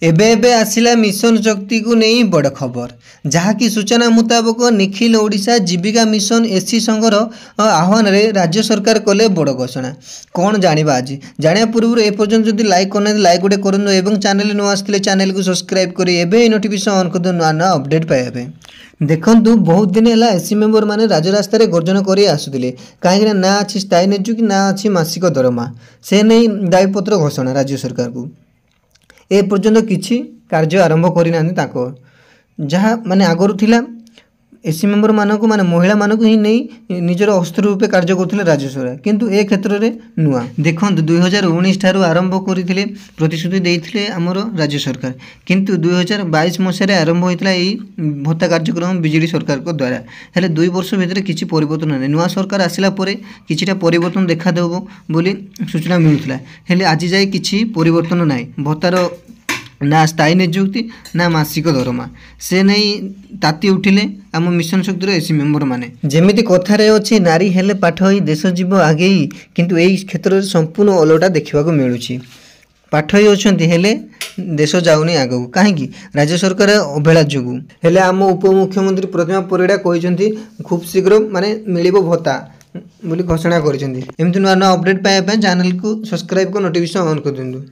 एबे एबे आसिला मिशन शक्ति को नहीं बड़ खबर जहाँकि सूचना मुताबक निखिल ओडिशा जीविका मिशन एससी संघर आह्वान रे राज्य सरकार कले बड़ घोषणा। कौन जानिबा आज जानिया पूर्व एपर्यंत जदि लाइक करना लाइक गोटे करनु एवं चैनल नु आसले चैनल को सब्सक्राइब करी एबे नोटिफिकेशन ऑन कर नुआ नुआ अपडेट पाइबे। देखंतु बहुत दिन है एससी मेंबर माने राजरास्ता रे गर्जन करी आसुतिले कहीं ना अच्छी स्थायी नियुक्ति ना अच्छी मासिक दरमा से नहीं दायीपत्र घोषणा राज्य सरकार को ए पर्यंत किछि कार्य आरंभ करिना जहाँ माने आगरु थिला एससी मेंबर मानक माने महिला मानक ही नहीं निजर अस्त्र रूपे कार्य करथिले राज्य सरकार किंतु ए क्षेत्र रे नुआ देखंतु 2019 ठारू आरंभ करिथिले प्रतिश्रुति देइथिले हमर राज्य सरकार किंतु 2022 मसिया रे आरंभ होइतला एई भत्ता कार्यक्रम बीजेडी सरकार को द्वारा हेले 2 वर्ष भितर किछि परिवर्तन नै नुआ सरकार आसिला परे किछिटा परिवर्तन देखा देबो बोली सूचना मिलुथिला हेले आज जाय किछि परिवर्तन नै भत्तार ना स्थायी नियुक्ति ना मासिक दरमा से नहीं ताती उठिले आम मिशन शक्तिर एससी मेंबर माने जेमिति कथारे अछि नारी हेले पाठ होई देश जीव आगे किंतु एई क्षेत्र रे संपूर्ण ओलटा देखिबा को मिलुछि पाठ होई अछंती हेले देश जाउनी आगो काहेकि राज्य सरकार अवहेला जोगु हेले आम उपमुख्यमंत्री प्रतिमा परिडा कहिसंती खूब शीघ्र माने मिलिबो भत्ता बोली घोषणा करिसंती एमति नुआ नुआ अपडेट पाए चैनल को सब्सक्राइब को नोटिफिकेशन ऑन कर दिंदु।